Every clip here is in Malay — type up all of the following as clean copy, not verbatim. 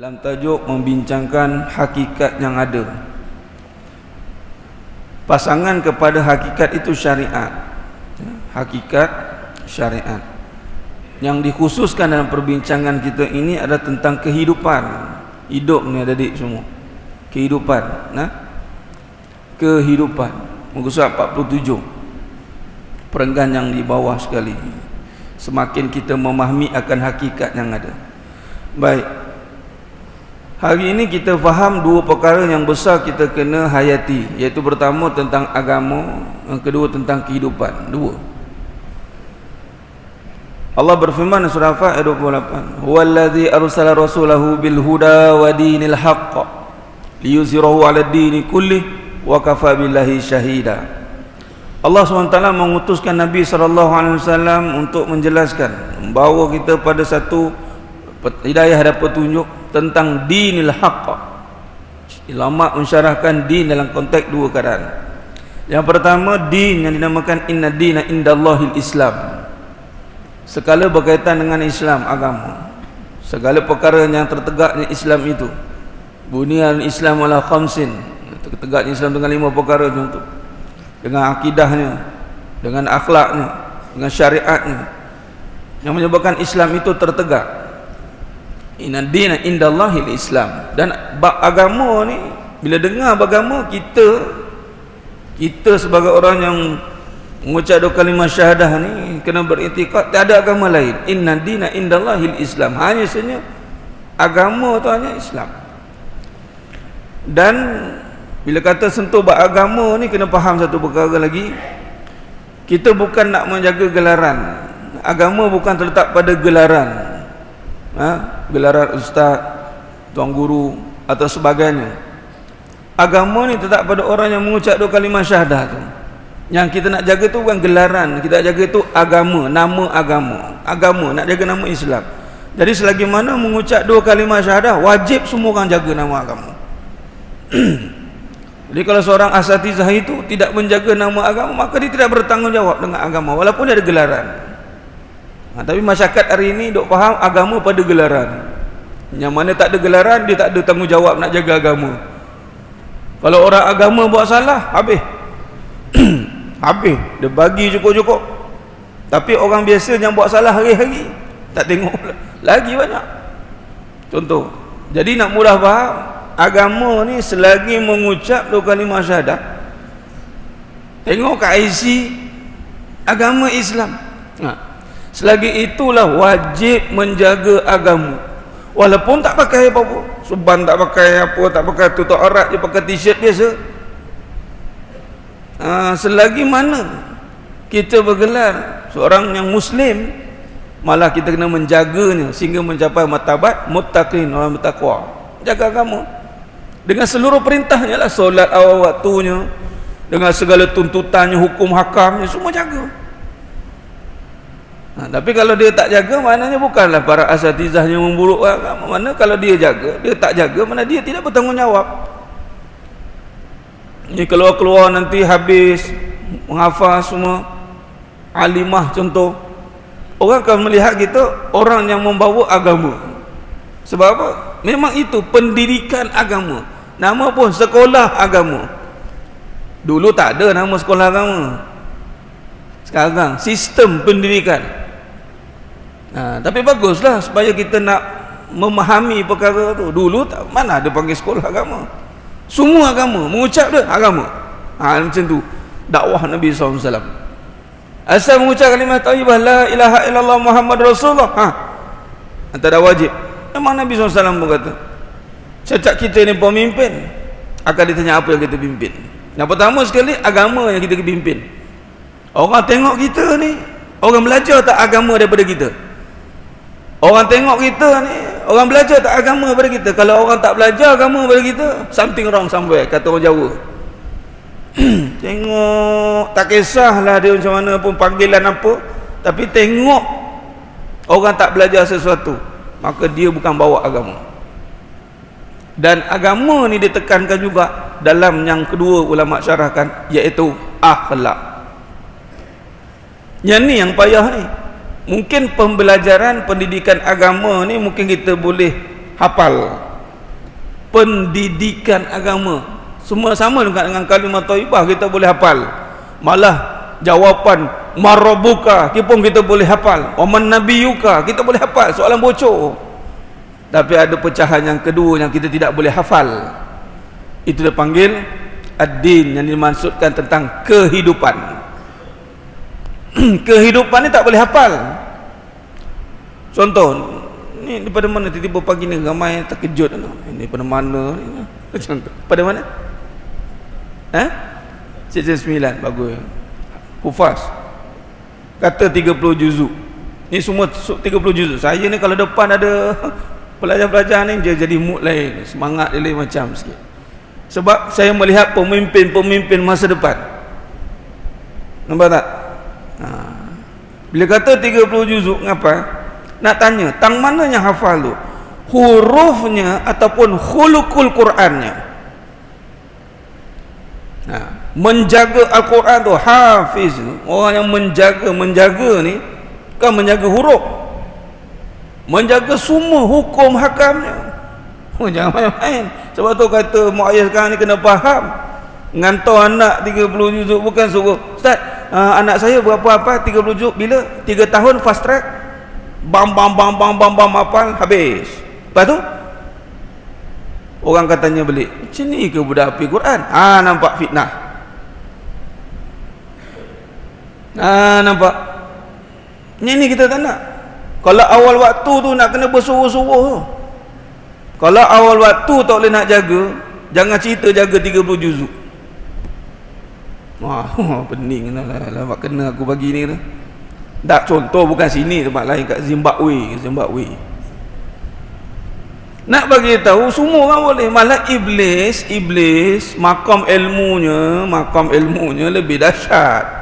dalam tajuk membincangkan hakikat yang ada. Pasangan kepada hakikat itu syariat. Hakikat syariat. Yang dikhususkan dalam perbincangan kita ini adalah tentang kehidupan. Hidup ni adik semua. Kehidupan, kehidupan. Muka surat 47. Perenggan yang di bawah sekali. Semakin kita memahami akan hakikat yang ada. Baik. Hari ini kita faham dua perkara yang besar kita kena hayati, iaitu pertama tentang agama, yang kedua tentang kehidupan. Dua. Allah berfirman dalam surah Al-Fat ayat 28, "Huwallazi arsala rasulahu bil huda wa dinil haqq liyuzhirahu 'ala ad-dini kullih wa kafa billahi syahida." Allah SWT mengutuskan Nabi SAW untuk menjelaskan, membawa kita pada satu hidayah dan petunjuk tentang dinil haqq. Ulama mensyarahkan din dalam konteks dua keadaan. Yang pertama, din yang dinamakan inna dina indallahil Islam. Segala berkaitan dengan Islam, agama. Segala perkara yang tertegaknya Islam itu. Bunyan Islam ala khamsin. Tertegaknya Islam dengan 5 perkara contoh. Dengan akidahnya, dengan akhlaknya, dengan syariatnya. Yang menyebabkan Islam itu tertegak. Inna dina indallahil Islam. Dan agama ni, bila dengar agama, kita sebagai orang yang mengucap dua kalimah syahadah ni kena beriktikad tak ada agama lain. Inna dina indallahil Islam. Hanya saja agama tu hanya Islam. Dan bila kata sentuh bab agama ni, kena faham satu perkara lagi. Kita bukan nak menjaga gelaran. Agama bukan terletak pada gelaran. Gelaran ustaz, tuan guru atau sebagainya. Agama ni tetap pada orang yang mengucap dua kalimah syahadah tu. Yang kita nak jaga tu bukan gelaran, kita nak jaga tu agama, nama agama. Agama, nak jaga nama Islam. Jadi selagi mana mengucap dua kalimah syahadah, wajib semua orang jaga nama agama. Jadi kalau seorang asatizah itu tidak menjaga nama agama, maka dia tidak bertanggungjawab dengan agama walaupun dia ada gelaran. Tapi masyarakat hari ini duk faham agama pada gelaran. Yang mana tak ada gelaran, dia tak ada tanggungjawab nak jaga agama. Kalau orang agama buat salah, habis. Habis, dia bagi cukup-cukup. Tapi orang biasa yang buat salah hari-hari, tak tengok lagi banyak. Contoh, jadi nak mudah faham, agama ni selagi mengucap dua kalimah syahadah, tengok kat IC agama Islam. Selagi itulah wajib menjaga agama. Walaupun tak pakai apa-apa, suban tak pakai apa, tak pakai tutup aurat, dia pakai t-shirt biasa. Selagi mana kita bergelar seorang yang Muslim, malah kita kena menjaganya sehingga mencapai martabat muttaqin, orang bertakwa. Jaga agama dengan seluruh perintahnya lah, solat awal waktunya, dengan segala tuntutannya, hukum hakamnya, semua jaga. Tapi kalau dia tak jaga, maknanya bukanlah para asatizahnya memburuk agama. Mana kalau dia jaga, dia tak jaga, mana dia tidak bertanggungjawab. Ni keluar-keluar nanti habis menghafal semua, alimah contoh, orang akan melihat kita orang yang membawa agama. Sebab apa? Memang itu pendidikan agama. Nama pun sekolah agama. Dulu tak ada nama sekolah agama. Sekarang sistem pendidikan. Tapi baguslah supaya kita nak memahami perkara tu. Dulu tak, mana ada panggil sekolah agama. Semua agama, mengucap dia agama. Macam tu dakwah Nabi SAW. Asal mengucap kalimah thayyibah la ilaha illallah Muhammad Rasulullah, antara wajib. Memang Nabi SAW pun kata, setiap kita ni pemimpin, akan ditanya apa yang kita pimpin. Yang pertama sekali, agama yang kita pimpin. Orang tengok kita ni, orang belajar tak agama daripada kita. Orang tengok kita ni, orang belajar tak agama daripada kita. Kalau orang tak belajar agama daripada kita, something wrong somewhere, kata orang Jawa. Tengok, tak kisahlah dia macam mana pun, panggilan apa, tapi tengok orang tak belajar sesuatu, maka dia bukan bawa agama. Dan agama ni ditekankan juga dalam yang kedua ulama syarahkan, iaitu akhlak. Yang ni yang payah ni. Mungkin pembelajaran pendidikan agama ni mungkin kita boleh hafal, pendidikan agama. Semua sama dengan kalimah thayyibah kita boleh hafal. Malah jawapan marabuka kita pun kita boleh hafal. Wa man nabiyuka kita boleh hafal, soalan bocor. Tapi ada pecahan yang kedua yang kita tidak boleh hafal. Itu dipanggil ad-din, yang dimaksudkan tentang kehidupan. Kehidupan ni tak boleh hafal. Contoh, ni daripada mana tiba-tiba pagi ni ramai terkejut. Ini daripada mana ni? Contoh, pada mana? Section 9, bagus. Hufaz kata 30 juzuk. Ni semua 30 juzuk. Saya ni kalau depan ada pelajar-pelajar ni dia jadi mood lain, semangat dia lain macam sikit. Sebab saya melihat pemimpin-pemimpin masa depan. Nampak tak? Bila kata 30 juzuk, ngapa? Nak tanya, tang mana yang hafal tu? Hurufnya ataupun khuluqul Qurannya? Menjaga Al-Quran tu, hafiz, orang yang menjaga ni kan menjaga huruf, menjaga semua hukum hakamnya. Jangan main-main. Sebab tu kata mak ayah sekarang ni kena faham. Ngantar anak 30 juzuk bukan suruh, Ustaz, anak saya berapa 30 juzuk bila 3 tahun fast track, bam hafal habis. Lepas tu orang katanya balik, macam ni ke budak api Quran? Nampak fitnah. Nampak. Ni kita tak nak. Kalau awal waktu tu nak kena bersuruh-suruh tu. Kalau awal waktu tak boleh nak jaga, jangan cerita jaga 30 juzuk. Pening lah kena aku bagi ni tu. Tak, contoh bukan sini, tempat lain, kat Zimbabwe. Nak bagi tahu semua orang boleh. Malah iblis makam ilmunya lebih dahsyat.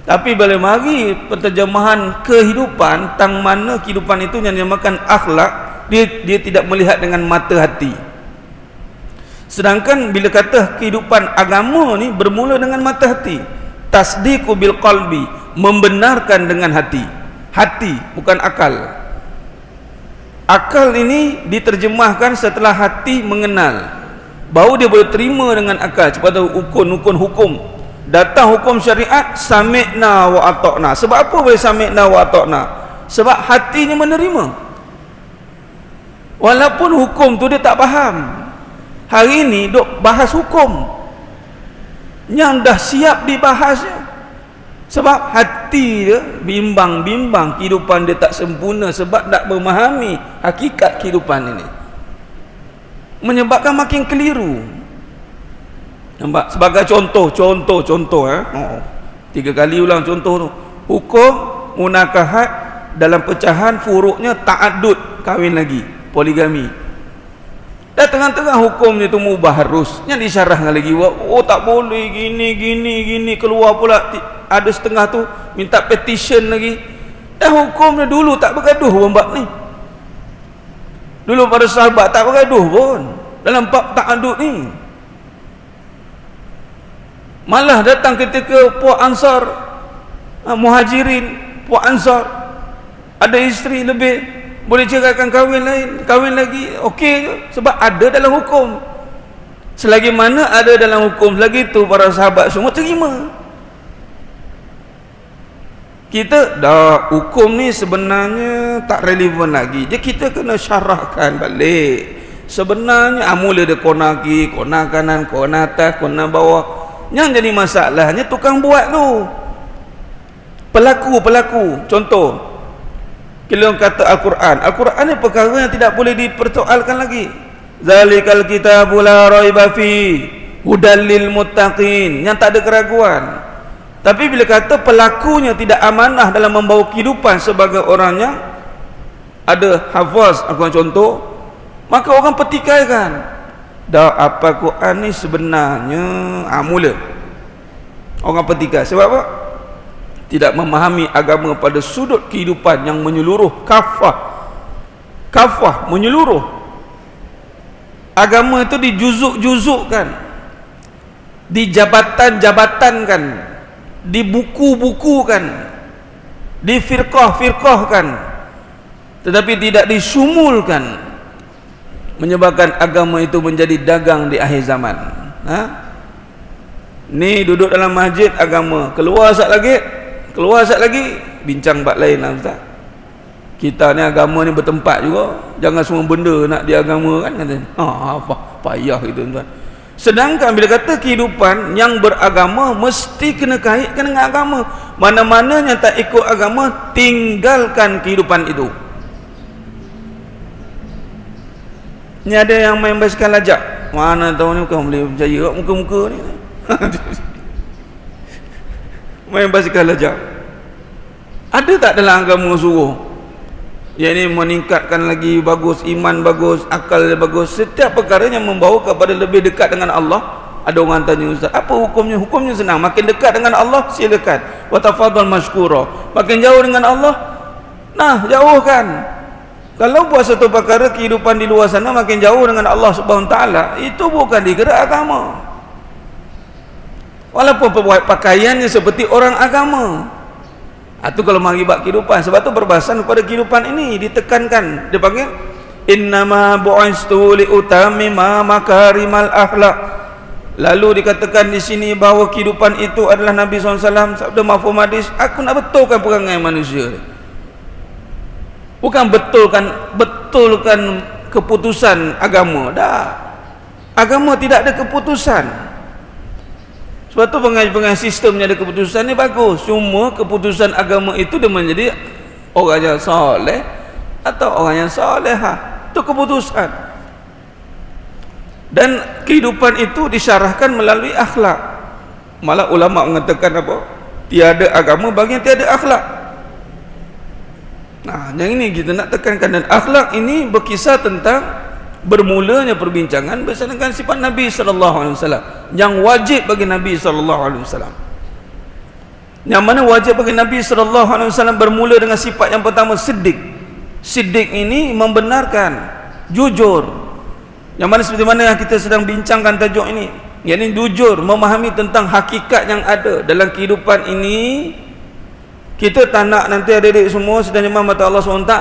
Tapi bila mari penterjemahan kehidupan, tang mana kehidupan itu yang dinamakan akhlak, dia tidak melihat dengan mata hati. Sedangkan bila kata kehidupan agama ni bermula dengan mata hati. Tasdiqu bil qalbi, membenarkan dengan hati. Hati, bukan akal. Akal ini diterjemahkan setelah hati mengenal, baru dia boleh terima dengan akal. Sebab tu ukun hukum, datang hukum syariat, sami'na wa ata'na. Sebab apa boleh sami'na wa ata'na? Sebab hatinya menerima. Walaupun hukum tu dia tak faham. Hari ni duk bahas hukum yang dah siap dibahasnya. Sebab hati dia bimbang, kehidupan dia tak sempurna sebab tak memahami hakikat kehidupan ini, menyebabkan makin keliru. Nampak? Sebagai contoh 3 kali ulang contoh tu. Hukum munakahat dalam pecahan furuknya ta'addud, kahwin lagi, poligami. Dan tengah-tengah hukumnya tu mubah harus, yang disyarahkan lagi, tak boleh gini, keluar pula ada setengah tu minta petition lagi. Dan hukumnya dulu tak bergaduh bab ni. Dulu para sahabat tak bergaduh pun dalam bab ta'addud ni. Malah datang ketika puak Ansar, Muhajirin, puak Ansar ada isteri lebih, boleh ceraikan kahwin lagi, okey je, sebab ada dalam hukum. Selagi mana ada dalam hukum, selagi tu para sahabat semua terima. Kita dah hukum ni sebenarnya tak relevan lagi, jadi kita kena syarahkan balik. Sebenarnya mula dia kona kiri, kona kanan, kona atas, kona bawah. Yang jadi masalahnya tukang buat tu, pelaku. Contoh, kalau kata Al-Quran ni perkara yang tidak boleh dipersoalkan lagi. Zalikal kitabul la raiba fi hudal lil muttaqin, yang tak ada keraguan. Tapi bila kata pelakunya tidak amanah dalam membawa kehidupan sebagai orang yang ada hafaz, aku contoh, maka orang petikaikan. Dah apa Quran ni sebenarnya mula orang petikai. Sebab apa? Tidak memahami agama pada sudut kehidupan yang menyeluruh, kafah menyeluruh. Agama itu dijuzuk-juzukkan, dijabatan-jabatankan, dibuku-bukukan, difirqah-firqahkan, tetapi tidak disumulkan. menyebabkan agama itu menjadi dagang di akhir zaman. Ni duduk dalam masjid agama, keluar sat lagi bincang bab lain lah ustaz. Kita ni agama ni bertempat juga, jangan semua benda nak di agama kan, kata. Apa payah gitu tuan. Sedangkan bila kata kehidupan yang beragama mesti kena kaitkan dengan agama. Mana-mana yang tak ikut agama, tinggalkan kehidupan itu. Ni ada yang main basikal lajak. Mana tahu ni bukan boleh percaya kat muka-muka ni. Main basikal lajak. Ada tak dalam agama suruh? Yang ini meningkatkan lagi bagus, iman bagus, akal bagus, setiap perkara yang membawa kepada lebih dekat dengan Allah. Ada orang tanya, ustaz, apa hukumnya? Hukumnya senang, makin dekat dengan Allah silakan, wa tafadhal mashkura. Makin jauh dengan Allah, nah jauhkan. Kalau buat satu perkara kehidupan di luar sana makin jauh dengan Allah Subhanahu Wa Taala, itu bukan dikira agama. Walaupun pakaiannya seperti orang agama, itu kalau mengakibat kehidupan. Sebab tu perbahasan kepada kehidupan ini ditekankan, dia panggil innama bu'istu li utammima makarimal akhlak. Lalu dikatakan di sini bahawa kehidupan itu adalah Nabi SAW. Sabda mafhum hadis, aku nak betulkan perangai manusia, bukan betulkan keputusan agama. Dah, agama tidak ada keputusan. Sebab tu pengajian sistemnya ada keputusan ni bagus. Cuma keputusan agama itu dia menjadi orang yang soleh atau orang yang solehah, itu keputusan. Dan kehidupan itu disyarahkan melalui akhlak. Malah ulama mengatakan apa? Tiada agama bagi yang tiada akhlak. Nah, yang ini kita nak tekankan. Dan akhlak ini berkisar tentang bermulanya perbincangan bersama sifat Nabi SAW yang wajib bagi Nabi SAW. Yang mana wajib bagi Nabi SAW bermula dengan sifat yang pertama, siddiq. Siddiq ini membenarkan, jujur. Yang mana seperti mana yang kita sedang bincangkan tajuk ini, yakni jujur, memahami tentang hakikat yang ada dalam kehidupan ini. Kita tak nak nanti adik-adik semua sedang jemaah mata Allah SWT,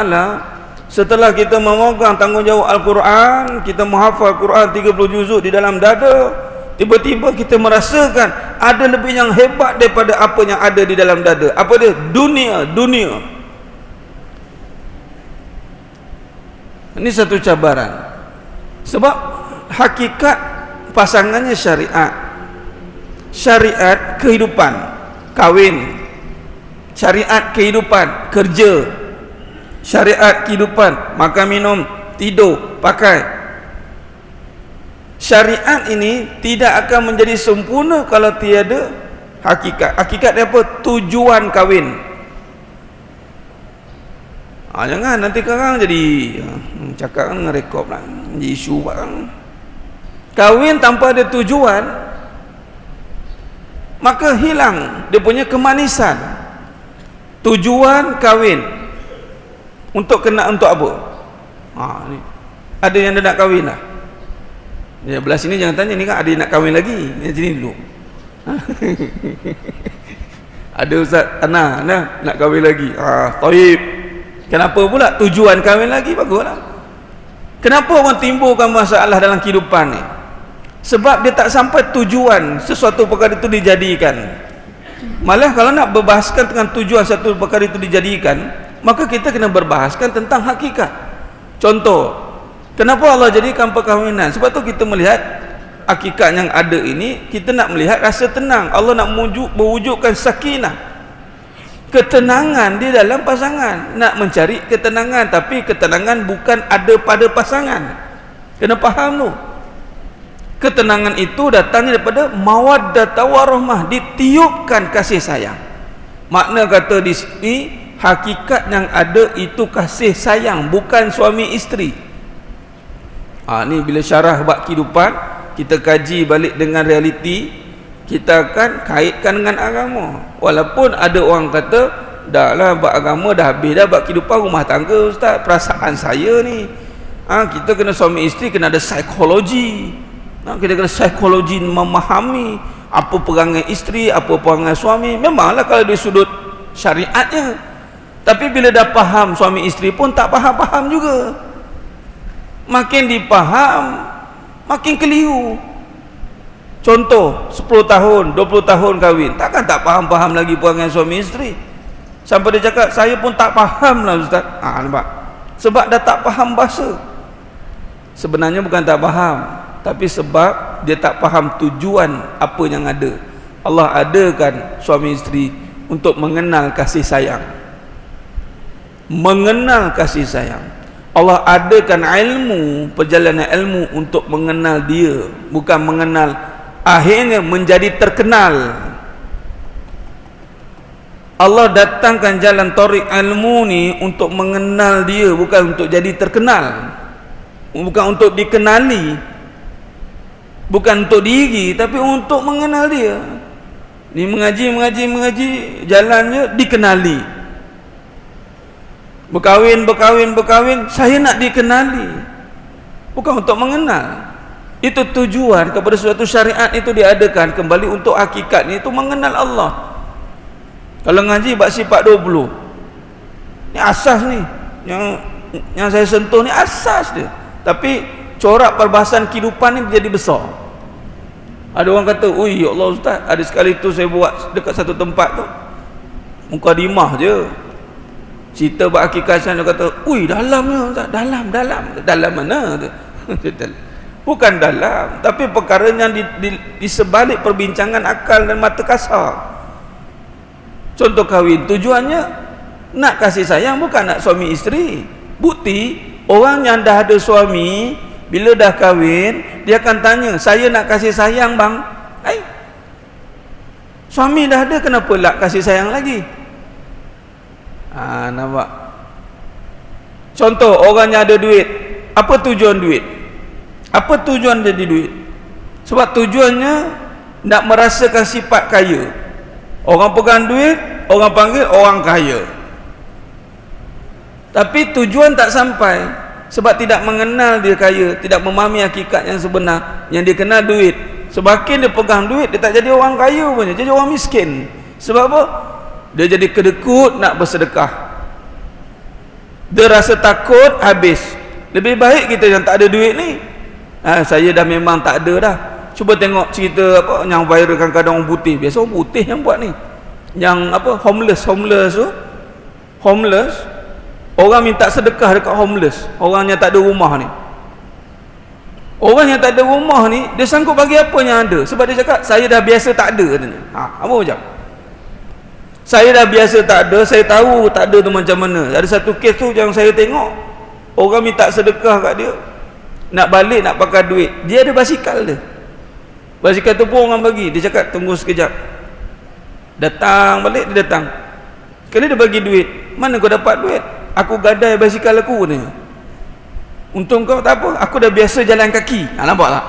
setelah kita memegang tanggungjawab Al-Quran, kita menghafal Quran 30 juzuk di dalam dada, tiba-tiba kita merasakan ada lebih yang hebat daripada apa yang ada di dalam dada. Apa dia? Dunia. Ini satu cabaran. Sebab hakikat pasangannya syariat. Syariat kehidupan, kahwin. Syariat kehidupan, kerja. Syariat kehidupan, makan, minum, tidur, pakai. Syariat ini tidak akan menjadi sempurna kalau tiada hakikat. Hakikat dia apa? Tujuan kahwin. Jangan nanti sekarang jadi cakap kan rekod lah, jadi isu bang. Kahwin tanpa ada tujuan, maka hilang dia punya kemanisan. Tujuan kahwin untuk apa? Ni ada yang dia nak kahwin lah. Ya, belah sini jangan tanya, ni kan ada yang nak kahwin lagi. Yang sini dulu. Ada Ustaz Ana nak kahwin lagi. Taib. Kenapa pula? Tujuan kahwin lagi, baguslah. Kenapa orang timbulkan masalah dalam kehidupan ni? Sebab dia tak sampai tujuan sesuatu perkara itu dijadikan. Malah kalau nak berbahaskan tentang tujuan satu perkara itu dijadikan, maka kita kena berbahaskan tentang hakikat. Contoh, kenapa Allah jadikan perkahwinan? Sebab tu kita melihat hakikat yang ada ini, kita nak melihat rasa tenang. Allah nak mewujudkan sakinah, ketenangan di dalam pasangan. Nak mencari ketenangan, tapi ketenangan bukan ada pada pasangan. Kena faham tu. Ketenangan itu datangnya daripada mawaddah warahmah, ditiupkan kasih sayang. Makna kata di sini, hakikat yang ada itu kasih sayang, bukan suami isteri. Ni bila syarah bab kehidupan, kita kaji balik dengan realiti, kita akan kaitkan dengan agama. Walaupun ada orang kata, dah lah bab agama dah habis dah, bab kehidupan rumah tangga ustaz, perasaan saya ni. Kita kena suami isteri kena ada psikologi. Kita kena psikologi, memahami apa perangai isteri, apa perangai suami. Memanglah kalau dari sudut syariatnya. Tapi bila dah faham suami isteri pun tak faham-faham juga. makin dipaham makin keliru. Contoh 10 tahun 20 tahun kahwin, takkan tak faham-faham lagi perangai suami isteri, sampai dia cakap saya pun tak faham lah ustaz. Nampak, sebab dah tak faham bahasa. Sebenarnya bukan tak faham, tapi sebab dia tak faham tujuan apa yang ada. Allah adakan suami isteri untuk mengenal kasih sayang, mengenal kasih sayang. Allah adakan ilmu, perjalanan ilmu untuk mengenal dia, bukan mengenal akhirnya menjadi terkenal. Allah datangkan jalan tarik ilmu ni untuk mengenal dia, bukan untuk jadi terkenal, bukan untuk dikenali, bukan untuk diri, tapi untuk mengenal dia. Ni mengaji jalannya dikenali. Berkahwin, saya nak dikenali, bukan untuk mengenal. Itu tujuan kepada suatu syariat itu diadakan kembali untuk hakikatnya itu mengenal Allah. Kalau ngaji bab sifat 20, ni asas ni yang saya sentuh ni asas dia, tapi corak perbahasan kehidupan ni jadi besar. Ada orang kata, ui ya Allah ustaz, ada sekali tu saya buat dekat satu tempat tu mukadimah je, cerita bab hakikat. Dia kata, ui dalamnya ustaz, dalam mana tu? Bukan dalam, tapi perkara yang di sebalik perbincangan akal dan mata kasar. Contoh kahwin, tujuannya nak kasih sayang, bukan nak suami isteri. Bukti orang yang dah ada suami, bila dah kahwin, dia akan tanya, saya nak kasih sayang bang. Suami dah ada, kenapa nak kasih sayang lagi? Nampak? Contoh, orang yang ada duit, apa tujuan duit? Apa tujuan jadi duit? Sebab tujuannya nak merasakan sifat kaya. Orang pegang duit, orang panggil orang kaya, tapi tujuan tak sampai, sebab tidak mengenal dia kaya, tidak memahami hakikat yang sebenar. Yang dia kenal duit, semakin dia pegang duit, dia tak jadi orang kaya punya, jadi orang miskin. Sebab apa? Dia jadi kedekut nak bersedekah, dia rasa takut habis. Lebih baik kita yang tak ada duit ni, saya dah memang tak ada dah. Cuba tengok cerita apa yang viral kadang-kadang orang putih, biasa orang putih yang buat ni, yang apa, homeless tu, homeless, orang minta sedekah dekat homeless, orang yang tak ada rumah ni. Orang yang tak ada rumah ni, dia sanggup bagi apa yang ada, sebab dia cakap saya dah biasa tak ada katanya. Apa macam? Saya dah biasa tak ada, saya tahu tak ada tu macam mana. Ada satu kes tu yang saya tengok, orang minta sedekah kat dia, nak balik nak pakai duit, dia ada basikal dia. Basikal tu pun orang bagi, dia cakap tunggu sekejap. Datang balik, dia datang. Sekali dia bagi duit, mana kau dapat duit? Aku gadai basikal aku ni. Untung kau tak apa, aku dah biasa jalan kaki. Nampak tak?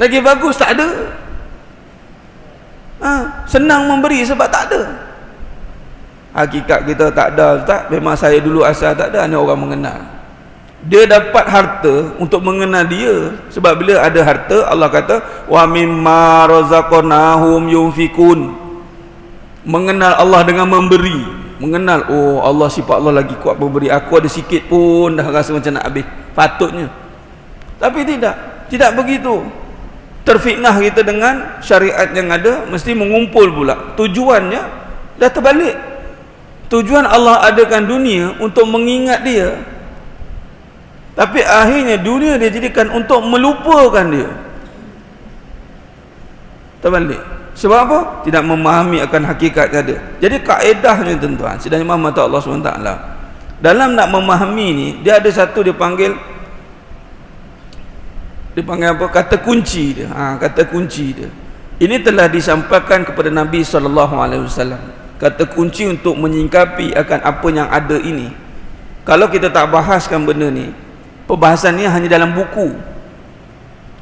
Lagi bagus tak ada. Senang memberi sebab tak ada. Hakikat kita tak ada ustaz, memang saya dulu asal tak ada, hanya orang mengenal. Dia dapat harta untuk mengenal dia, sebab bila ada harta, Allah kata wa mimma razaqnahum yunfikun. Mengenal Allah dengan memberi, mengenal, oh Allah, sifat Allah lagi kuat memberi, aku ada sikit pun dah rasa macam nak habis patutnya. Tapi tidak begitu. Terfitnah kita dengan syariat yang ada, mesti mengumpul pula. Tujuannya dah terbalik. Tujuan Allah adakan dunia untuk mengingat dia, tapi akhirnya dunia dia jadikan untuk melupakan dia. Terbalik. Sebab apa? Tidak memahami akan hakikat yang ada. Jadi kaedahnya tuan-tuan, sedangnya Muhammad Allah SWT, dalam nak memahami ni, dia ada satu dipanggil apa? Kata kunci dia. Kata kunci dia. Ini telah disampaikan kepada Nabi SAW. Kata kunci untuk menyingkapi akan apa yang ada ini. Kalau kita tak bahaskan benda ni, perbahasan ni hanya dalam buku.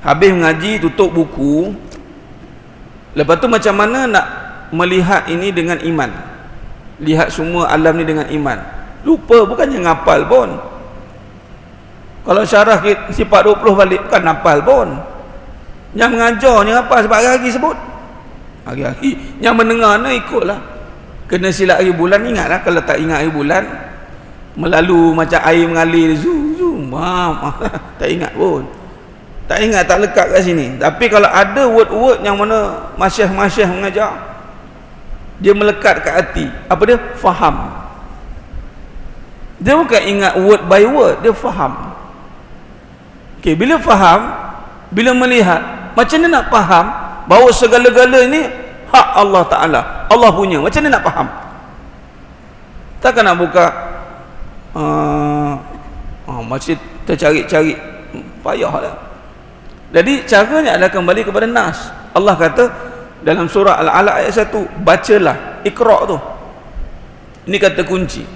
Habis mengaji, tutup buku. Lepas tu macam mana nak melihat ini dengan iman? Lihat semua alam ni dengan iman. Lupa, bukannya ngapal pun. Kalau syarah sifat 20 balik, bukan ngapal pun. Yang mengajar, yang apa, sebab hari-hari sebut. Hari-hari. Yang mendengar ni ikutlah. Kena silap hari bulan, ingatlah. Kalau tak ingat hari bulan, melalu macam air mengalir, zu, Tak ingat pun. Tak ingat, tak lekat kat sini. Tapi kalau ada word-word yang mana masyayikh mengajar, dia melekat kat hati. Apa dia? Faham. Dia bukan ingat word by word, dia faham. Okey, bila faham, bila melihat, macam mana nak faham bahawa segala-gala ini hak Allah Ta'ala, Allah punya? Macam mana nak faham? Takkan nak buka masih tercari-cari, payahlah. Jadi caranya adalah kembali kepada nas. Allah kata dalam surah Al-Alaq ayat 1, bacalah, Iqra' tu. Ini kata kunci.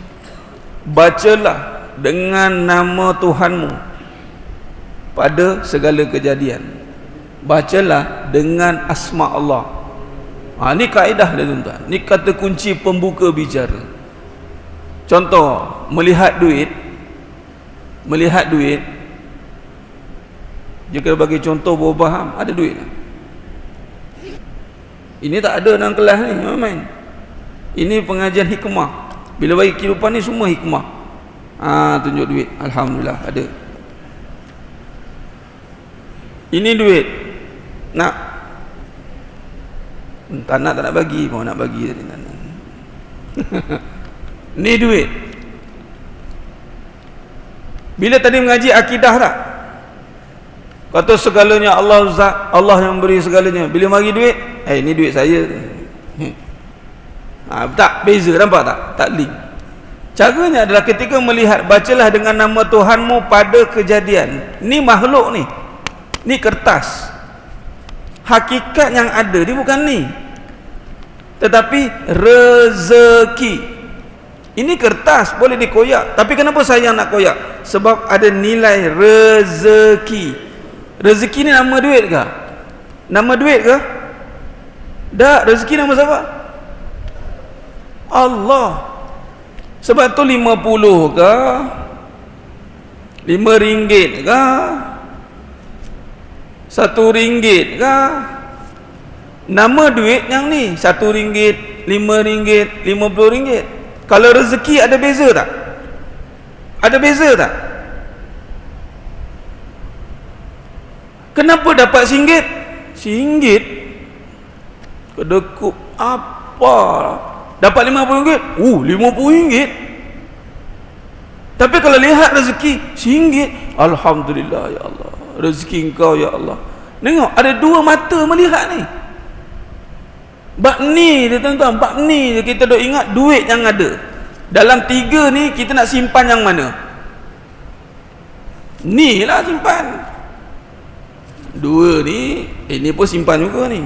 Bacalah dengan nama Tuhanmu pada segala kejadian. Bacalah dengan asma Allah. Ini kaedah dia tuan-tuan. Ini kata kunci pembuka bicara. Contoh, melihat duit. Jika bagi contoh berubah, ada duit lah. Ini tak ada dalam kelas ni, main. Ini pengajian hikmah. Bila bagi kehidupan ni semua hikmah. Tunjuk duit, alhamdulillah ada. Ini duit. Nak tak nak bagi, mau nak bagi tadi. Ni duit. Bila tadi mengaji akidah tak? Kata segalanya Allah Zat, Allah yang beri segalanya. Bila mari duit, ni duit saya. Tak beza, nampak tak? Tak link. Caranya adalah ketika melihat, bacalah dengan nama Tuhanmu pada kejadian. Ni makhluk ni. Ni kertas. Hakikat yang ada dia bukan ni. Tetapi rezeki. Ini kertas boleh dikoyak. Tapi kenapa saya nak koyak? Sebab ada nilai rezeki. Rezeki ni nama duit ke? Nama duit ke? Tak, rezeki nama siapa? Allah. Sebab tu 50 ke? 5 ringgit ke? 1 ringgit ke? Nama duit yang ni 1 ringgit, 5 ringgit, 50 ringgit. Kalau rezeki ada beza tak? Ada beza tak? Kenapa dapat RM1? RM1? Kedekup apa? Dapat RM50? RM50. Tapi kalau lihat rezeki RM1, alhamdulillah ya Allah. Rezeki engkau ya Allah. Tengok, ada dua mata melihat ni. Bab ni dia tuan-tuan, bab ni kita duk ingat duit yang ada. Dalam 3 ni kita nak simpan yang mana? Ni lah simpan. 2 ni, ini pun simpan juga ni.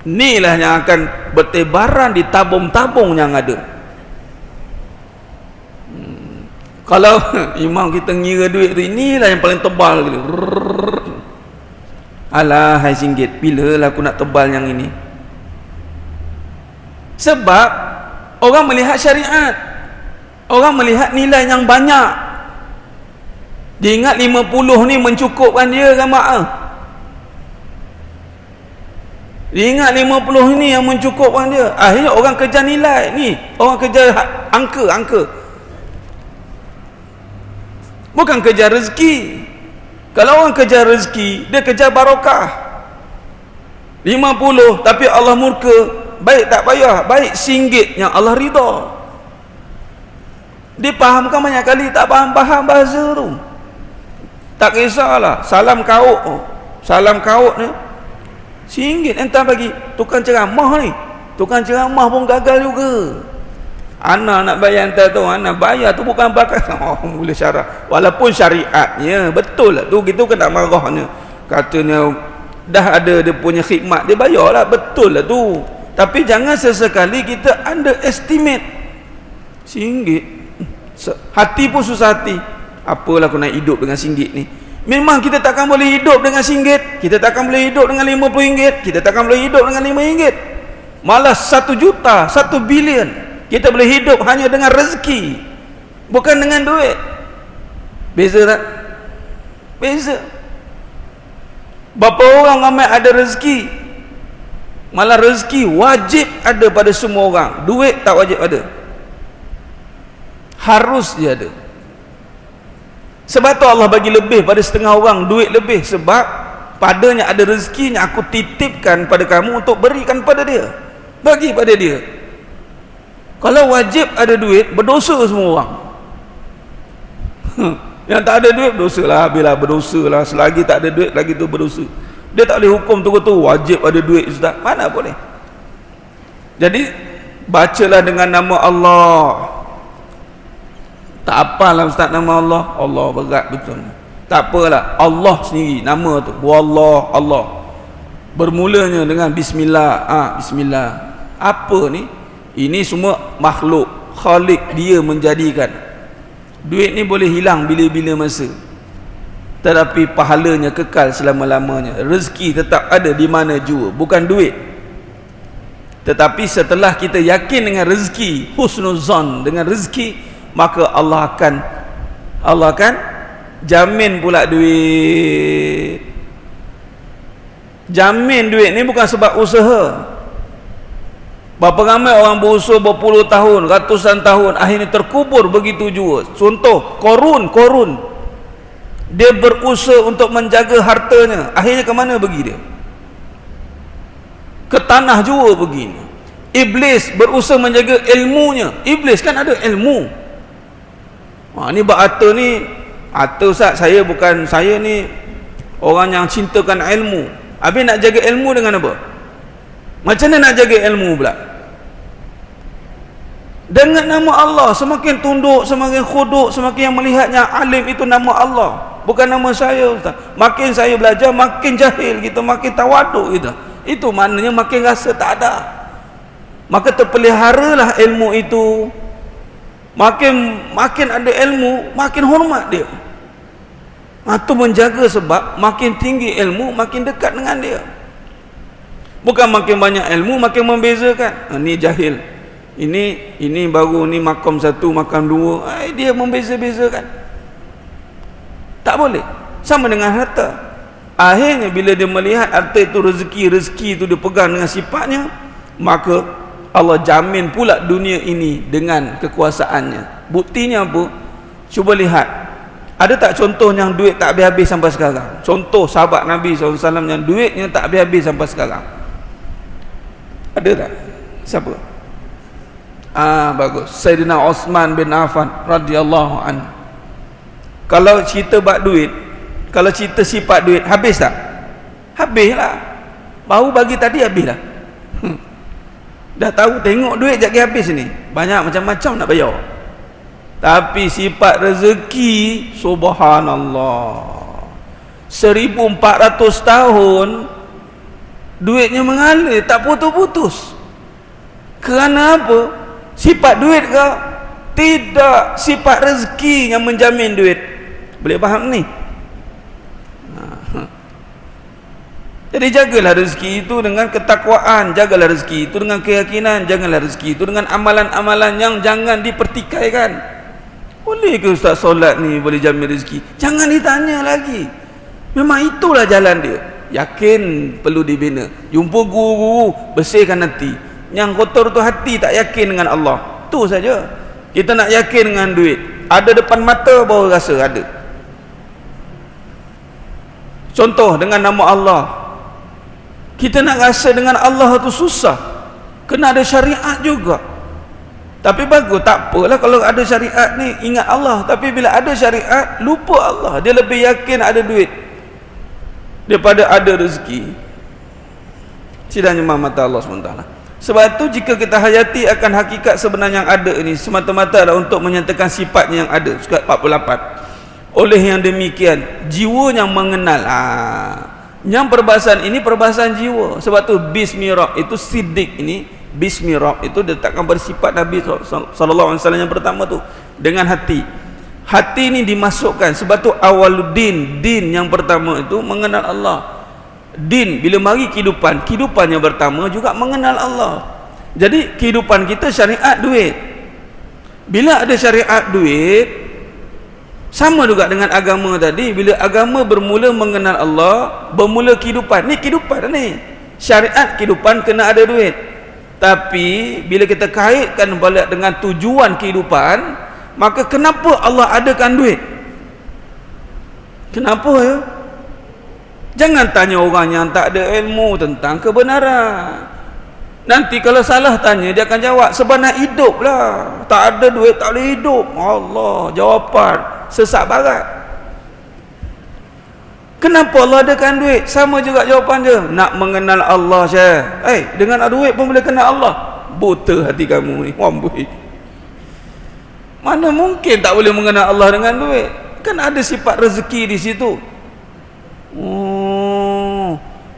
Ni lah yang akan bertebaran di tabung-tabung yang ada. Kalau imam kita ngira duit tu, inilah yang paling tebal gitu. Alah, hai RM1, bila aku nak tebal yang ini? Sebab orang melihat syariat, orang melihat nilai yang banyak. Dia ingat 50 ni mencukupkan dia kan mak? Dia ingat 50 ni yang mencukupkan dia. Akhirnya orang kejar nilai ni, orang kejar angka. Bukan kejar rezeki. Kalau orang kejar rezeki, dia kejar barakah. 50 tapi Allah murka, baik tak payah, baik RM1 yang Allah ridha. Dipahamkan banyak kali, tak faham bahasa tu. Tak kisahlah, salam kaut ni RM1 entah bagi tukang ceramah ni. Tukang ceramah pun gagal juga. Ana nak bayar entah tu, ana bayar tu bukan bakat. Mula syarah. Walaupun syariatnya betul lah tu, kita kan tak marahnya. Katanya dah ada dia punya khidmat, dia bayarlah, betul lah tu. Tapi jangan sesekali kita underestimate RM1. Hati pun susah hati. Apalah aku nak hidup dengan RM1 ni? Memang kita takkan boleh hidup dengan RM1. Kita takkan boleh hidup dengan RM50. Kita takkan boleh hidup dengan RM5. Malah 1 juta, 1 bilion kita boleh hidup hanya dengan rezeki, bukan dengan duit. Beza tak? Beza. Berapa orang ramai ada rezeki, malah rezeki wajib ada pada semua orang, duit tak wajib ada, harus dia ada. Sebab tu Allah bagi lebih pada setengah orang, duit lebih, sebab padanya ada rezekinya aku titipkan pada kamu untuk berikan pada dia, bagi pada dia. Kalau wajib ada duit, berdosa semua orang. Yang tak ada duit berdosa lah, bila berdosa lah, selagi tak ada duit lagi tu berdosa. Dia tak boleh hukum tu wajib ada duit ustaz, mana boleh. Jadi bacalah dengan nama Allah. Tak apalah ustaz nama Allah, Allah berat betul. Tak apalah, Allah sendiri nama tu, wallah, Allah. Bermulanya dengan bismillah. Bismillah. Apa ni? Ini semua makhluk, Khalik dia menjadikan. Duit ni boleh hilang bila-bila masa, tetapi pahalanya kekal selama-lamanya. Rezeki tetap ada di mana jua, bukan duit. Tetapi setelah kita yakin dengan rezeki, husnuzan dengan rezeki, maka Allah akan jamin pula duit. Jamin duit ni bukan sebab usaha. Berapa ramai orang berusaha berpuluh tahun, ratusan tahun, akhirnya terkubur begitu jua. Contoh Korun, dia berusaha untuk menjaga hartanya, akhirnya ke mana pergi dia? Ke tanah jua begini. Iblis berusaha menjaga ilmunya. Iblis kan ada ilmu. Ni harta ni, harta Ustaz, saya ni orang yang cintakan ilmu. Habis nak jaga ilmu dengan apa? Macam mana nak jaga ilmu pula? Dengan nama Allah. Semakin tunduk, semakin khuduk, semakin yang melihatnya alim itu nama Allah, bukan nama saya Ustaz. Makin saya belajar, makin jahil kita, makin tawaduk kita. Itu maknanya makin rasa tak ada. Maka terpeliharalah ilmu itu. Makin ada ilmu, makin hormat dia. Itu menjaga, sebab makin tinggi ilmu, makin dekat dengan dia. Bukan makin banyak ilmu makin membezakan. Ni jahil, ini baru, ni makam satu, makam dua, dia membeza-bezakan. Tak boleh. Sama dengan harta. Akhirnya bila dia melihat harta itu rezeki itu dia pegang dengan sifatnya, maka Allah jamin pula dunia ini dengan kekuasaannya. Buktinya apa? Cuba lihat, ada tak contoh yang duit tak habis-habis sampai sekarang? Contoh sahabat Nabi SAW yang duitnya tak habis-habis sampai sekarang, ada tak? Siapa? Bagus, Sayyidina Osman bin Affan radhiyallahu anhu. Kalau cerita bab duit, kalau cerita sifat duit, habis tak? Habis lah. Baru bagi tadi habis lah. Dah tahu, tengok duit jap habis ni, banyak macam-macam nak bayar. Tapi sifat rezeki, subhanallah, 1400 tahun duitnya mengalir tak putus-putus. Kerana apa? Sifat duit ke? Tidak, sifat rezeki yang menjamin duit. Boleh faham ni? Jadi jagalah rezeki itu dengan ketakwaan, jagalah rezeki itu dengan keyakinan, jagalah rezeki itu dengan amalan-amalan yang jangan dipertikaikan. Boleh ke ustaz solat ni boleh jamin rezeki? Jangan ditanya lagi. Memang itulah jalan dia. Yakin perlu dibina. Jumpa guru-guru, bersihkan hati. Yang kotor tu hati, tak yakin dengan Allah. Tu saja. Kita nak yakin dengan duit, ada depan mata baru rasa ada. Contoh dengan nama Allah. Kita nak rasa dengan Allah tu susah, kena ada syariat juga. Tapi bagus, tak apalah kalau ada syariat ni, ingat Allah. Tapi bila ada syariat, lupa Allah. Dia lebih yakin ada duit daripada ada rezeki. Sidangnya mata Allah SWT. Sebab itu jika kita hayati akan hakikat sebenarnya yang ada ini, semata-mata adalah untuk menyatakan sifatnya yang ada. Surat 48. Oleh yang demikian, jiwa yang mengenal. Yang perbahasan ini perbahasan jiwa. Sebab tu bismirab itu siddiq ini, bismirab itu diletakkan bersifat Nabi SAW yang pertama tu, dengan hati. Hati ini dimasukkan. Sebab tu awaluddin, din yang pertama itu mengenal Allah. Din bila mari kehidupan, kehidupan yang pertama juga mengenal Allah. Jadi kehidupan kita syariat duit. Bila ada syariat duit, sama juga dengan agama tadi. Bila agama bermula mengenal Allah, bermula kehidupan. Ni kehidupan ni, syariat kehidupan kena ada duit. Tapi bila kita kaitkan balik dengan tujuan kehidupan, maka kenapa Allah adakan duit? Kenapa ya? Jangan tanya orang yang tak ada ilmu tentang kebenaran. Nanti kalau salah tanya, dia akan jawab sebab nak hidup lah, tak ada duit tak boleh hidup. Allah, jawapan sesat barat. Kenapa Allah adakan duit? Sama juga jawapan dia, nak mengenal Allah saya. Dengan ada duit pun boleh kenal Allah. Buta hati kamu ni, wambui. Mana mungkin tak boleh mengenal Allah dengan duit? Kan ada sifat rezeki di situ.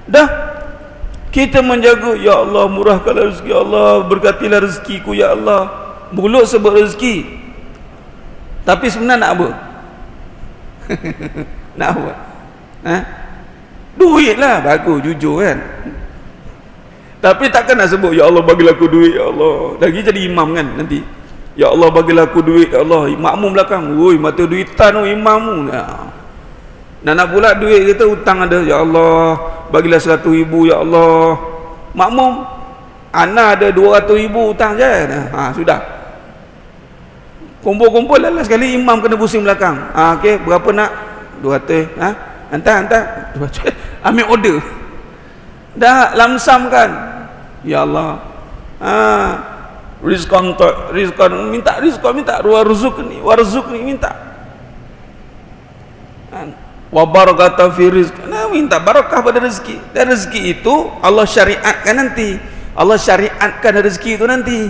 Dah kita menjaga, ya Allah murahkanlah rezeki, ya Allah berkatilah rezekiku, ya Allah. Mulut sebut rezeki, tapi sebenarnya nak apa? Nak apa? Duit lah, bagus, jujur kan. Tapi takkan nak sebut, ya Allah bagilah aku duit, ya Allah. Lagi jadi imam kan nanti, ya Allah bagilah aku duit, ya Allah. Makmum belakang, woi mata duitan imammu. Nak pula duit kita hutang ada, ya Allah bagilah 100,000, ya Allah. Makmum ana ada 200,000 hutang je. Sudah kumpul-kumpul lah sekali, imam kena pusing belakang. Okey, berapa nak? 200. Hantar 200. Ambil order dah, lamsam kan. Ya Allah, rizqan minta rizqan, minta warzuqni minta wa barakata fi rizq, minta barakah pada rezeki. Dan rezeki itu Allah syariatkan nanti. Allah syariatkan rezeki itu nanti.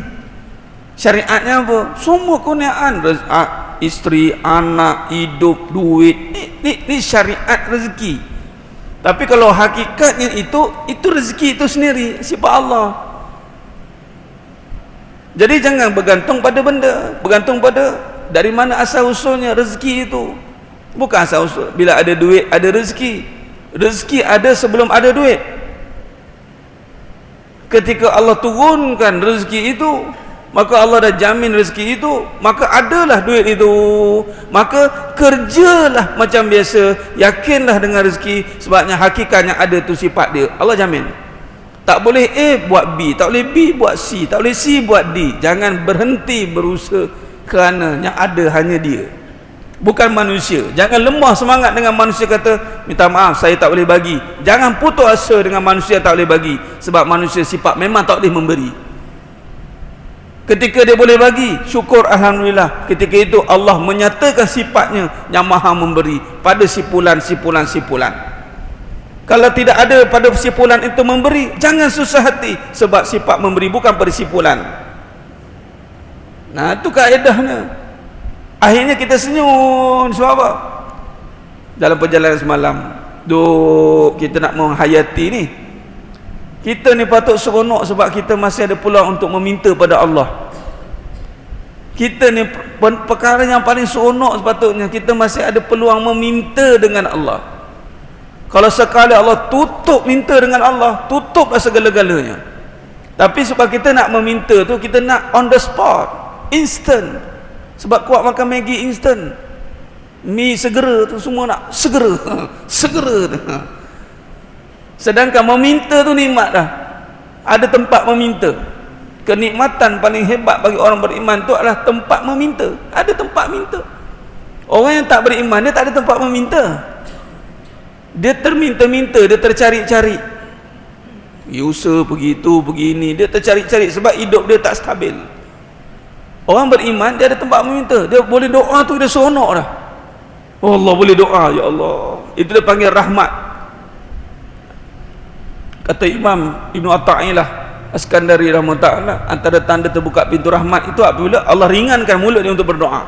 Syariatnya apa? Semua kurniaan, isteri, anak, hidup, duit. Ini syariat rezeki. Tapi kalau hakikatnya itu rezeki itu sendiri sifat Allah. Jadi jangan bergantung pada benda, bergantung pada dari mana asal usulnya rezeki itu. Bukan asal usul bila ada duit ada rezeki. Rezeki ada sebelum ada duit. Ketika Allah turunkan rezeki itu, maka Allah dah jamin rezeki itu, maka adalah duit itu. Maka kerjalah macam biasa, yakinlah dengan rezeki, sebabnya hakikatnya ada tu sifat dia. Allah jamin. Tak boleh A buat B, tak boleh B buat C, tak boleh C buat D. Jangan berhenti berusaha, kerana yang ada hanya dia, bukan manusia. Jangan lemah semangat dengan manusia kata minta maaf saya tak boleh bagi. Jangan putus asa dengan manusia tak boleh bagi, sebab manusia sifat memang tak boleh memberi. Ketika dia boleh bagi, syukur alhamdulillah. Ketika itu Allah menyatakan sifatnya yang maha memberi pada sipulan. Kalau tidak ada pada sipulan itu memberi, jangan susah hati, sebab sifat memberi bukan pada sipulan. Nah, itu kaedahnya. Akhirnya kita senyum. Sebab apa? Dalam perjalanan semalam, kita nak menghayati ni, kita ni patut seronok sebab kita masih ada peluang untuk meminta pada Allah. Kita ni perkara yang paling seronok sepatutnya, kita masih ada peluang meminta dengan Allah. Kalau sekali Allah tutup minta dengan Allah, tutuplah segala-galanya. Tapi sebab kita nak meminta tu, kita nak on the spot, instant. Sebab kuat makan Maggi instant, mi segera tu semua nak segera. Sedangkan meminta tu nikmat dah. Ada tempat meminta. Kenikmatan paling hebat bagi orang beriman tu adalah tempat meminta. Ada tempat minta. Orang yang tak beriman, dia tak ada tempat meminta. Dia terminta-minta, dia tercari-cari. Dia usaha pergi tu, pergi ini, dia tercari-cari sebab hidup dia tak stabil. Orang beriman, dia ada tempat meminta. Dia boleh doa tu, dia seronok dah. Oh Allah, boleh doa, ya Allah. Itu dia panggil rahmat. Kata Imam Ibn Atta'illah Askandari rahmatullah, antara tanda terbuka pintu rahmat itu apabila Allah ringankan mulut dia untuk berdoa.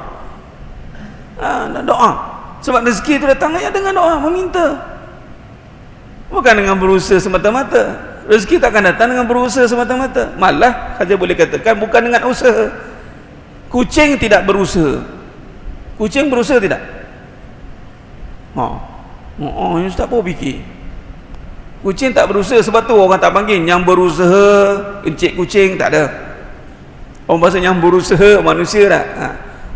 Nak doa. Sebab rezeki itu datang ya dengan doa, meminta. Bukan dengan berusaha semata-mata. Rezeki takkan datang dengan berusaha semata-mata. Malah saja boleh katakan bukan dengan usaha. Kucing tidak berusaha. Kucing berusaha tidak? Yang tak apa fikir. Kucing tak berusaha, sebab tu orang tak panggil yang berusaha encik kucing, tak ada. Orang bahasa yang berusaha manusia tak?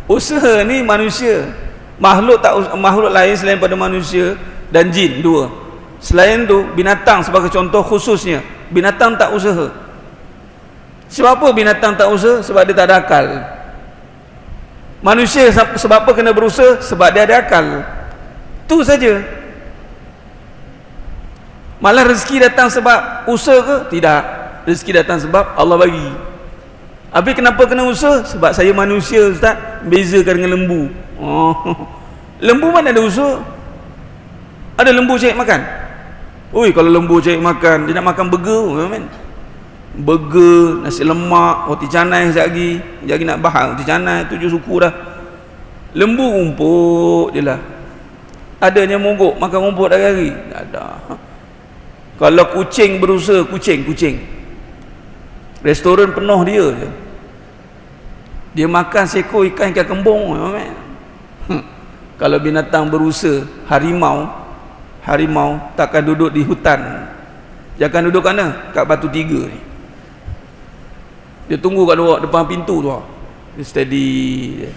Usaha ni manusia. Makhluk lain selain pada manusia dan jin, dua. Selain tu binatang sebagai contoh khususnya, binatang tak usaha. Sebab apa binatang tak usaha? Sebab dia tak ada akal. Manusia sebab apa kena berusaha? Sebab dia ada akal. Tu saja. Malah rezeki datang sebab usaha ke? Tidak. Rezeki datang sebab Allah bagi. Habis kenapa kena usaha? Sebab saya manusia, Ustaz. Bezakan dengan lembu. Lembu mana ada usaha? Ada lembu cari makan? Oi, kalau lembu cari makan, dia nak makan burger, kan? Burger, nasi lemak, roti canai sekejap lagi nak bahas roti canai, 7 suku dah. Lembu rumput je lah. Adanya mogok makan rumput hari-hari? Tak ada. Kalau kucing berusaha, kucing restoran penuh dia je. Dia makan seekor ikan kembung, kan? Kalau binatang berusaha, harimau takkan duduk di hutan. Dia akan duduk mana? Kat batu tiga ni. Dia tunggu kat luar depan pintu tu. Dia steady.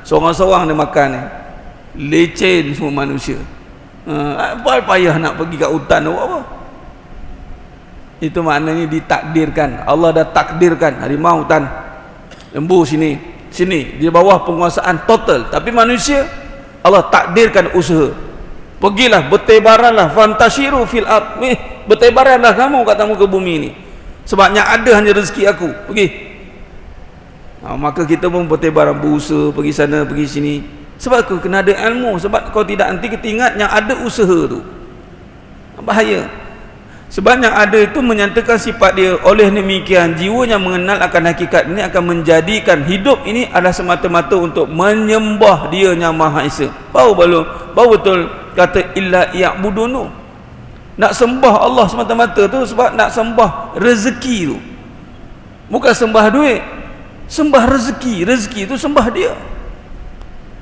Seorang-seorang dia makan ni. Leceh semua manusia. Apa payah nak pergi kat hutan tu apa? Itu maknanya ditakdirkan. Allah dah takdirkan harimau hutan, lembu sini di bawah penguasaan total. Tapi manusia Allah takdirkan usaha. Pergilah, bertebaranlah, fantashiru fil ard. Bertebaranlah kamu ke bumi ni. Sebabnya ada hanya rezeki aku. Pergi. Maka kita pun bertebaran, berusaha, pergi sana, pergi sini. Sebab aku kena ada ilmu. Sebab kau tidak, nanti kita ingat yang ada usaha tu. Bahaya. Sebab yang ada itu menyatakan sifat dia. Oleh demikian, jiwa yang mengenal akan hakikat ini akan menjadikan hidup ini adalah semata-mata untuk menyembah dia yang Maha Esa. Baru betul kata illa ya'budunu. Nak sembah Allah semata-mata tu sebab nak sembah rezeki tu. Bukan sembah duit, sembah rezeki. Rezeki tu sembah dia.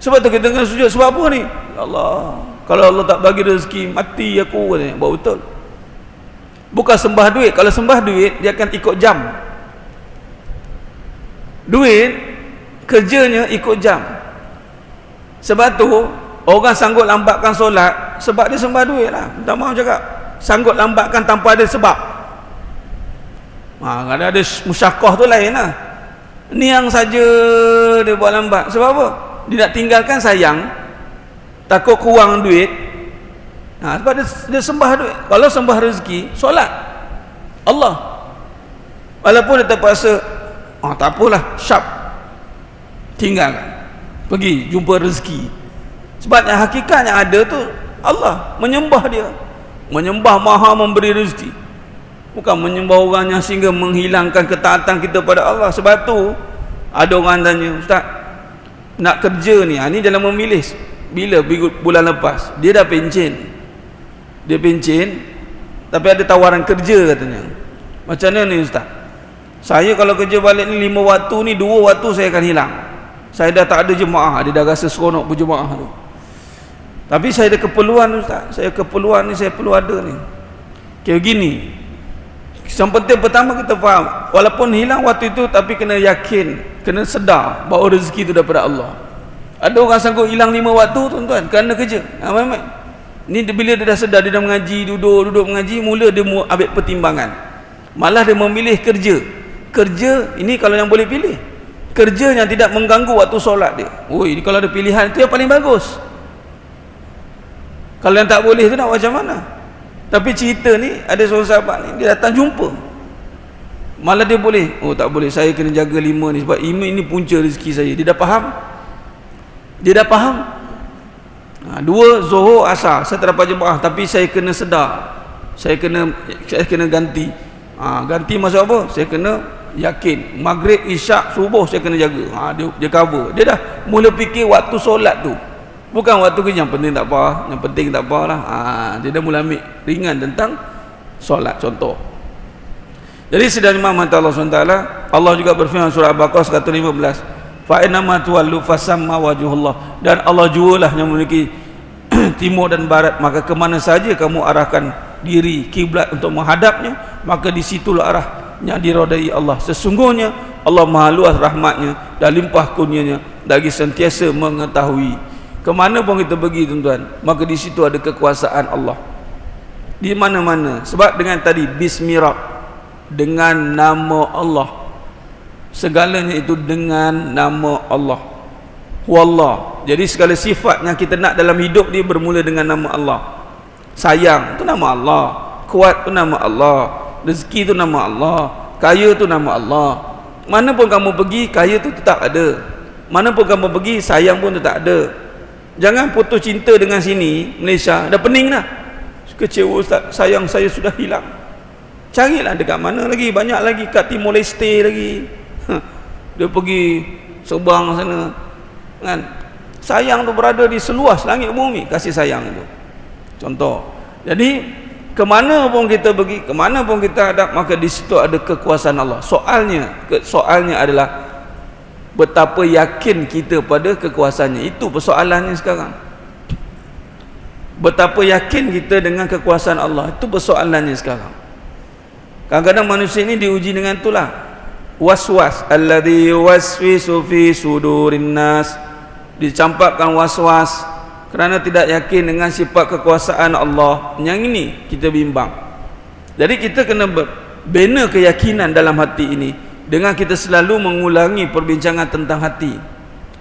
Sebab tu kita tengah sujud. Sebab apa ni? Allah, kalau Allah tak bagi rezeki, mati aku, katanya. Baru betul. Bukan sembah duit. Kalau sembah duit, dia akan ikut jam. Duit kerjanya ikut jam. Sebab tu orang sanggup lambatkan solat sebab dia sembah duit lah. Minta maaf cakap, sanggup lambatkan tanpa ada sebab. Kalau ada musyakkah tu lain lah. Ni yang saja dia buat lambat. Sebab apa? Dia nak tinggalkan sayang, takut kurang duit. Sebab dia sembah duit. Kalau sembah rezeki, solat Allah, walaupun dia terpaksa, tak apalah, syap, tinggalkan, pergi jumpa rezeki. Sebab yang hakikat yang ada tu Allah, menyembah dia, menyembah Maha memberi rezeki, bukan menyembah orang yang sehingga menghilangkan ketaatan kita pada Allah. Sebab tu ada orang tanya, Ustaz, nak kerja ni, ni dalam memilih. Bila bulan lepas dia dah pencen, tapi ada tawaran kerja katanya. Macam mana ni Ustaz? Saya kalau kerja balik ni 5 waktu ni, 2 waktu saya akan hilang. Saya dah tak ada jemaah. Dia dah rasa seronok berjemaah tu. Tapi saya ada keperluan Ustaz. Saya keperluan ni, saya perlu ada ni. Kayak gini. Yang penting pertama kita faham, walaupun hilang waktu itu, tapi kena yakin, kena sedar bahawa rezeki itu daripada Allah. Ada orang sanggup hilang 5 waktu tuan-tuan kerana kerja. Ni bila dia dah sedar, dia dah mengaji, duduk mengaji, mula dia ambil pertimbangan. Malah dia memilih kerja ini kalau yang boleh pilih, kerja yang tidak mengganggu waktu solat dia. Ini kalau ada pilihan, itu yang paling bagus. Kalau yang tak boleh tu nak macam mana? Tapi cerita ni, ada seorang sahabat ni, dia datang jumpa, malah dia boleh, tak boleh, saya kena jaga 5 ni sebab ini punca rezeki saya. Dia dah faham. 2 Zuhur Asar saya tak dapat jemaah, tapi saya kena sedar, saya kena ganti. Ganti maksud apa? Saya kena yakin Maghrib, Isyak, Subuh saya kena jaga. Dia cover. Dia dah mula fikir waktu solat tu, bukan waktu kerja. Yang penting tak apa, yang penting tak apalah. Dia dah mula ambil ringan tentang solat, contoh. Jadi sedang Imam Allah SWT, Allah juga berfirman surah Al-Baqarah 115, fa inama tuwallu fasamma wajhullah, dan Allah jualah yang memiliki timur dan barat, maka kemana saja kamu arahkan diri kiblat untuk menghadapnya, maka di situlah arah yang dirodai Allah. Sesungguhnya Allah Maha luas rahmatnya dan limpah kurnianya, lagi sentiasa mengetahui. Kemana pun kita pergi tuan-tuan, maka di situ ada kekuasaan Allah di mana-mana. Sebab dengan tadi bismillah, dengan nama Allah, segalanya itu dengan nama Allah. huwallah. Jadi segala sifat yang kita nak dalam hidup dia bermula dengan nama Allah. Sayang tu nama Allah, kuat tu nama Allah, rezeki tu nama Allah, kaya tu nama Allah. Mana pun kamu pergi, kaya tu tetap ada. Mana pun kamu pergi, sayang pun tetap ada. Jangan putus cinta dengan sini, Malaysia dah pening dah. Kecewa Ustaz, sayang saya sudah hilang. Carilah dekat mana lagi, banyak lagi kat Timor Leste lagi. Dia pergi Subang sana kan. Sayang tu berada di seluas langit bumi, kasih sayang itu. Contoh. Jadi kemana pun kita pergi, kemana pun kita hadap, maka di situ ada kekuasaan Allah. Soalnya adalah betapa yakin kita pada kekuasaannya. Itu persoalannya sekarang. Betapa yakin kita dengan kekuasaan Allah, itu persoalannya sekarang. Kadang-kadang manusia ini diuji dengan itulah, waswas alladhi yuwaswisu fi sudurin nas. Dicampakkan waswas kerana tidak yakin dengan sifat kekuasaan Allah. Yang ini kita bimbang. Jadi kita kena bina keyakinan dalam hati ini dengan kita selalu mengulangi perbincangan tentang hati,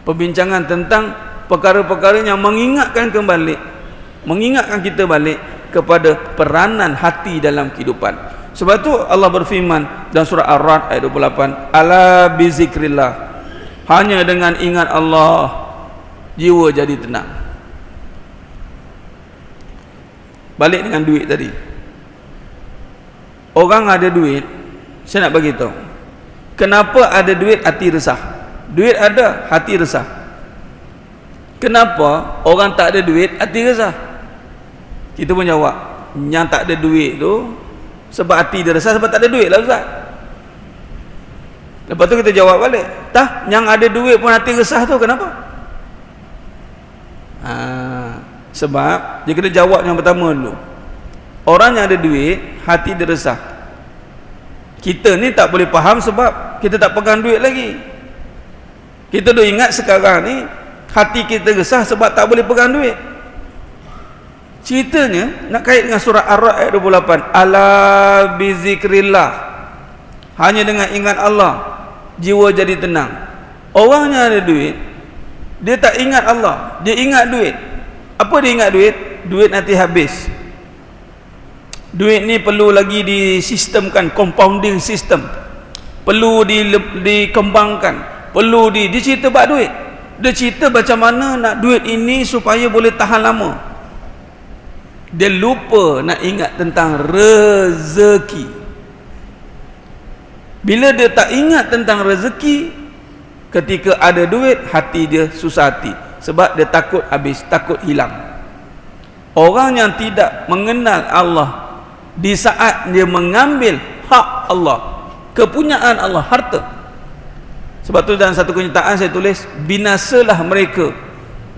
perbincangan tentang perkara-perkara yang mengingatkan kita balik kepada peranan hati dalam kehidupan. Sebab tu Allah berfirman dalam surah Ar-Ra'd ayat 28, ala bizikrillah, hanya dengan ingat Allah jiwa jadi tenang. Balik dengan duit tadi. Orang ada duit, saya nak bagi tahu. Kenapa ada duit hati resah? Duit ada, hati resah. Kenapa orang tak ada duit hati resah? Kita pun jawab, yang tak ada duit tu sebab hati dia resah, sebab tak ada duit lah Ustaz. Lepas tu kita jawab balik, tah, yang ada duit pun hati resah tu kenapa? Sebab dia kena jawab yang pertama dulu. Orang yang ada duit hati dia resah. Kita ni tak boleh faham sebab kita tak pegang duit lagi. Kita dah ingat sekarang ni hati kita resah sebab tak boleh pegang duit. Ceritanya nak kait dengan surah Ar-Ra'd ayat 28, ala bizikrillah, hanya dengan ingat Allah jiwa jadi tenang. Orang yang ada duit dia tak ingat Allah, dia ingat duit. Apa dia ingat duit? Duit nanti habis. Duit ni perlu lagi disistemkan, compounding system, perlu dikembangkan, perlu dia cerita bab duit. Dia cerita macam mana nak duit ini supaya boleh tahan lama. Dia lupa nak ingat tentang rezeki. Bila dia tak ingat tentang rezeki, ketika ada duit, hati dia susah hati. Sebab dia takut habis, takut hilang. Orang yang tidak mengenal Allah, di saat dia mengambil hak Allah, kepunyaan Allah, harta. Sebab tu dalam satu kenyataan saya tulis, binasalah mereka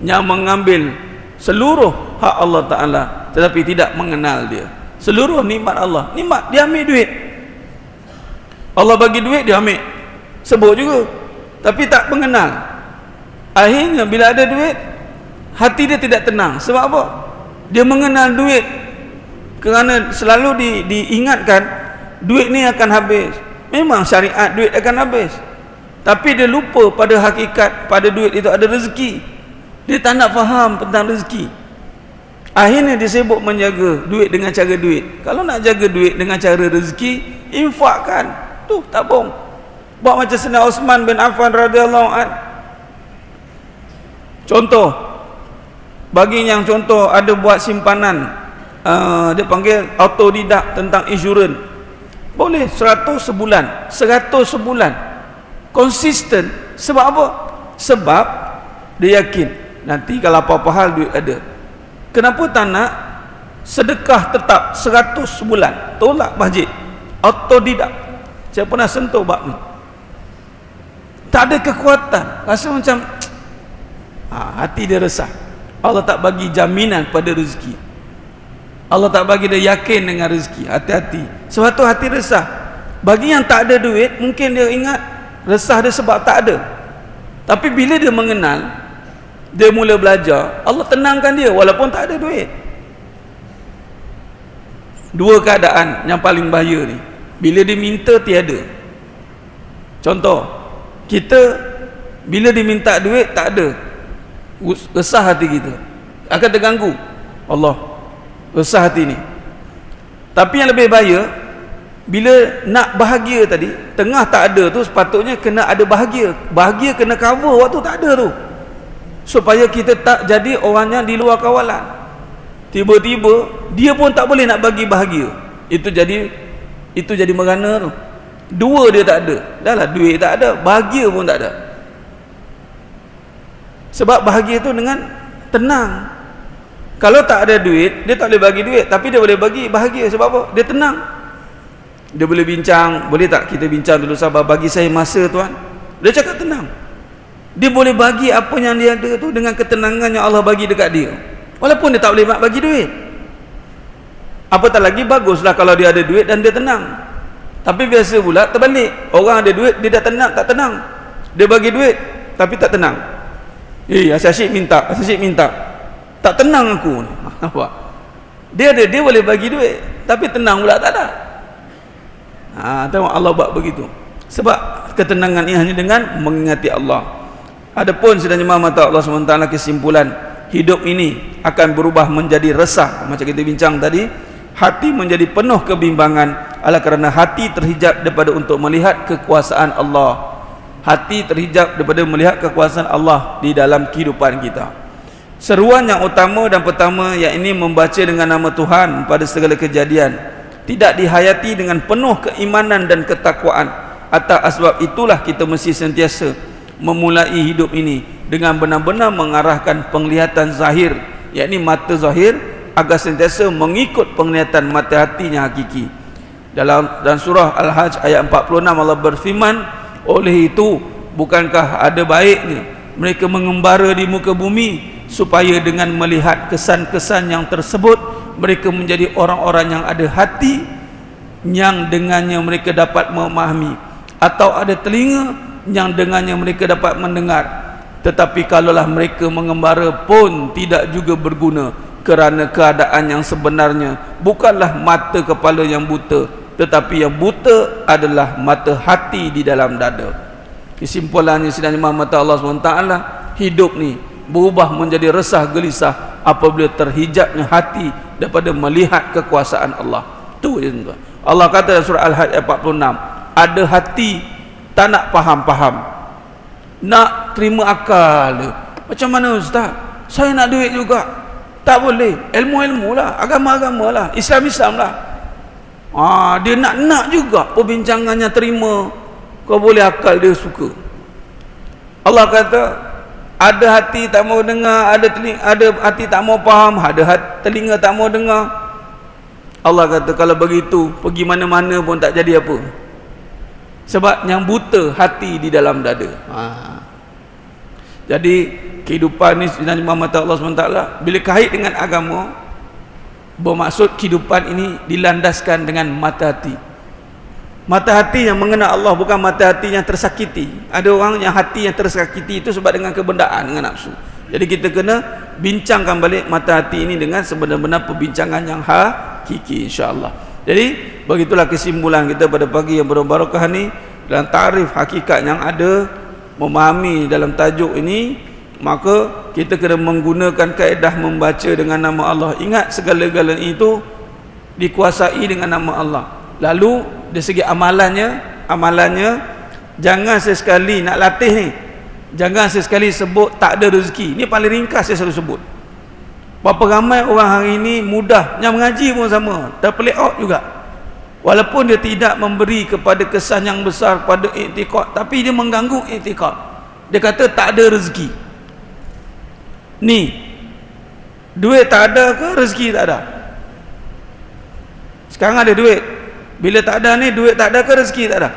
yang mengambil seluruh hak Allah Ta'ala tetapi tidak mengenal dia. Seluruh nikmat Allah, nikmat dia ambil duit. Allah bagi duit dia ambil, sebut juga, tapi tak mengenal. Akhirnya bila ada duit, hati dia tidak tenang. Sebab apa? Dia mengenal duit kerana selalu diingatkan duit ni akan habis. Memang syariat duit akan habis, tapi dia lupa pada hakikat, pada duit itu ada rezeki. Dia tak nak faham tentang rezeki. Akhirnya dia sibuk menjaga duit dengan cara duit. Kalau nak jaga duit dengan cara rezeki, infakkan. Tu tabung. Buat macam Sayyidina Osman bin Affan radhiyallahu an. Contoh, bagi yang contoh ada buat simpanan, dia panggil autodidak tentang insurans, boleh 100 sebulan, 100 sebulan konsisten. Sebab apa? Sebab dia yakin nanti kalau apa-apa hal duit ada. Kenapa tak nak sedekah tetap 100 sebulan, tolak masjid, autodidak. Saya pernah sentuh bab ni, tak ada kekuatan, rasa macam hati dia resah. Allah tak bagi jaminan pada rezeki, Allah tak bagi dia yakin dengan rezeki. Hati-hati. Sebab tu hati resah. Bagi yang tak ada duit, mungkin dia ingat resah dia sebab tak ada. Tapi bila dia mengenal, dia mula belajar, Allah tenangkan dia walaupun tak ada duit. Dua keadaan yang paling bahaya ni, bila dia minta tiada. Contoh, kita bila diminta duit tak ada, resah hati kita, akan terganggu. Allah, resah hati ni. Tapi yang lebih bahaya, bila nak bahagia tadi, tengah tak ada tu, sepatutnya kena ada bahagia. Bahagia kena cover waktu tak ada tu, supaya kita tak jadi orangnya di luar kawalan. Tiba-tiba dia pun tak boleh nak bagi bahagia. Itu jadi merana tu. Dua dia tak ada. Dah lah, duit tak ada, bahagia pun tak ada. Sebab bahagia tu dengan tenang. Kalau tak ada duit, dia tak boleh bagi duit, tapi dia boleh bagi bahagia. Sebab apa? Dia tenang. Dia boleh bincang. Boleh tak kita bincang dulu, sabar, bagi saya masa tuan? Dia cakap tenang. Dia boleh bagi apa yang dia ada tu dengan ketenangan yang Allah bagi dekat dia, walaupun dia tak boleh nak bagi duit. Apatah lagi, baguslah kalau dia ada duit dan dia tenang. Tapi biasa pula terbalik, orang ada duit dia dah tenang, tak tenang. Dia bagi duit tapi tak tenang. Asyik minta, tak tenang aku ni. Nampak? Dia boleh bagi duit tapi tenang pula tak ada. Tengok Allah buat begitu. Sebab ketenangan ini hanya dengan mengingati Allah. Adapun sedangnya mata Allah SWT, kesimpulan, hidup ini akan berubah menjadi resah. Macam kita bincang tadi, hati menjadi penuh kebimbangan adalah kerana hati terhijab daripada untuk melihat kekuasaan Allah. Hati terhijab daripada melihat kekuasaan Allah di dalam kehidupan kita. Seruan yang utama dan pertama, yakni membaca dengan nama Tuhan pada segala kejadian, tidak dihayati dengan penuh keimanan dan ketakwaan. Atas sebab itulah kita mesti sentiasa memulai hidup ini dengan benar-benar mengarahkan penglihatan zahir, yakni mata zahir, agar sentiasa mengikut penglihatan mata hati yang hakiki. Dalam surah Al-Hajj ayat 46 Allah berfirman, oleh itu bukankah ada baiknya mereka mengembara di muka bumi, supaya dengan melihat kesan-kesan yang tersebut mereka menjadi orang-orang yang ada hati, yang dengannya mereka dapat memahami, atau ada telinga yang dengannya mereka dapat mendengar. Tetapi kalaulah mereka mengembara pun tidak juga berguna, kerana keadaan yang sebenarnya bukanlah mata kepala yang buta, tetapi yang buta adalah mata hati di dalam dada. Kesimpulannya, sidang Imam mata Allah SWT, hidup ni berubah menjadi resah gelisah apabila terhijabnya hati daripada melihat kekuasaan Allah. Tu je tuan. Allah kata dalam surah Al-Hajj ayat 46, ada hati tak nak faham-faham, nak terima akal dia. Macam mana ustaz? Saya nak duit juga. Tak boleh. Ilmu-ilmu lah, agama-agama lah, Islam-Islam lah. Dia nak juga perbincangannya terima. Kau boleh akal dia suka. Allah kata ada hati tak mau dengar, ada hati tak mau faham, ada telinga tak mau dengar. Allah kata kalau begitu pergi mana-mana pun tak jadi apa. Sebab yang buta hati di dalam dada. Jadi kehidupan ni sebenarnya mata Allah SWT, bila kait dengan agama, bermaksud kehidupan ini dilandaskan dengan mata hati. Mata hati yang mengenal Allah, bukan mata hati yang tersakiti. Ada orang yang hati yang tersakiti itu sebab dengan kebendaan, dengan nafsu. Jadi kita kena bincangkan balik mata hati ini dengan sebenar-benar perbincangan yang hakiki, insya-Allah. Jadi begitulah kesimpulan kita pada pagi yang berbarakah ni, dalam tarif hakikat yang ada, memahami dalam tajuk ini, maka kita kena menggunakan kaedah membaca dengan nama Allah. Ingat segala-galanya itu dikuasai dengan nama Allah. Lalu dari segi amalannya jangan sesekali nak latih ni, jangan sesekali sebut tak ada rezeki. Ni paling ringkas saya selalu sebut. Berapa ramai orang hari ini mudahnya mengaji pun sama, terpelik out juga. Walaupun dia tidak memberi kepada kesan yang besar pada i'tiqad, tapi dia mengganggu i'tiqad. Dia kata tak ada rezeki. Ni duit tak ada ke rezeki tak ada? Sekarang ada duit, bila tak ada ni, duit tak ada ke rezeki tak ada?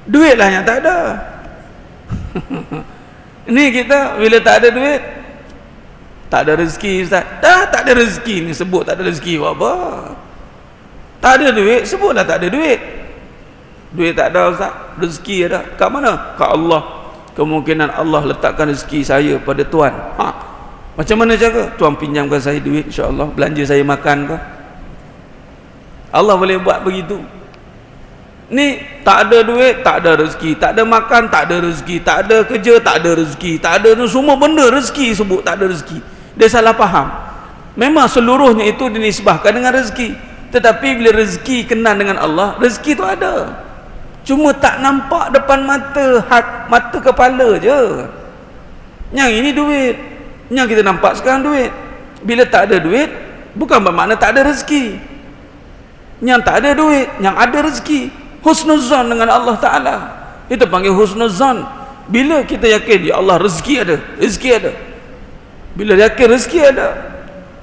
Duit lah yang tak ada. Ni kita bila tak ada duit, tak ada rezeki ustaz. Tak ada rezeki ni, sebut tak ada rezeki apa? Tak ada duit, sebutlah tak ada duit. Duit tak ada ustaz, rezeki ada. Kat mana? Kat Allah. Kemungkinan Allah letakkan rezeki saya pada tuan. Macam mana cara? Tuan pinjamkan saya duit, insya-Allah belanja saya makan ke? Allah boleh buat begitu. Ni tak ada duit, tak ada rezeki, tak ada makan, tak ada rezeki, tak ada kerja, tak ada rezeki, tak ada semua benda rezeki sebut tak ada rezeki. Dia salah faham. Memang seluruhnya itu dinisbahkan dengan rezeki, tetapi bila rezeki kenal dengan Allah, rezeki itu ada. Cuma tak nampak depan mata, mata kepala je. Yang ini duit, yang kita nampak sekarang duit. Bila tak ada duit, bukan bermakna tak ada rezeki. Yang tak ada duit, yang ada rezeki. Husnuzan dengan Allah Ta'ala, itu panggil husnuzan. Bila kita yakin, ya Allah rezeki ada, rezeki ada. Bila yakin rezeki ada,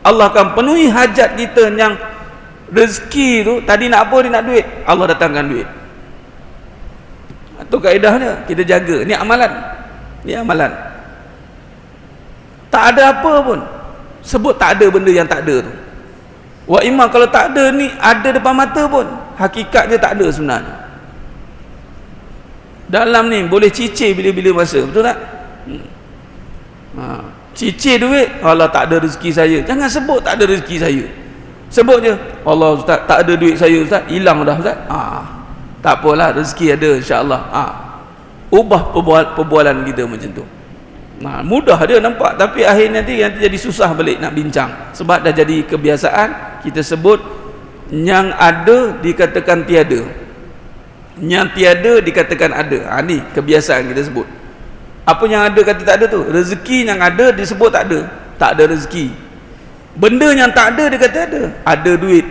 Allah akan penuhi hajat kita. Yang rezeki tu tadi nak apa, dia nak duit, Allah datangkan duit. Itu kaedahnya, kita jaga. Ni amalan, ni amalan. Tak ada apa pun, sebut tak ada benda yang tak ada tu. Wa imam kalau tak ada ni, ada depan mata pun, hakikatnya tak ada sebenarnya. Dalam ni boleh cicir bila-bila masa, betul tak? Cicir duit, Allah tak ada rezeki saya. Jangan sebut tak ada rezeki saya. Sebut je, Allah Ustaz tak ada duit saya Ustaz, hilang dah Ustaz. Tak apalah, rezeki ada insya-Allah. Ubah perbualan kita macam tu. Mudah dia nampak, tapi akhirnya nanti jadi susah balik nak bincang, sebab dah jadi kebiasaan kita sebut yang ada dikatakan tiada, yang tiada dikatakan ada. Ni kebiasaan kita sebut. Apa yang ada kata tak ada tu? Rezeki yang ada disebut tak ada, tak ada rezeki. Benda yang tak ada dia kata ada. Ada duit,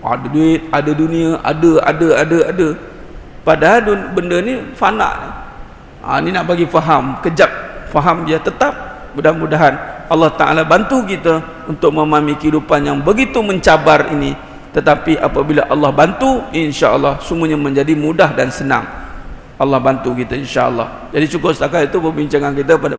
ada duit, ada dunia, ada. Padahal benda ni fana. Ni nak bagi faham, kejap faham dia tetap. Mudah-mudahan Allah Ta'ala bantu kita untuk memahami kehidupan yang begitu mencabar ini. Tetapi apabila Allah bantu, insya-Allah semuanya menjadi mudah dan senang. Allah bantu kita insya-Allah. Jadi cukup setakat itu perbincangan kita pada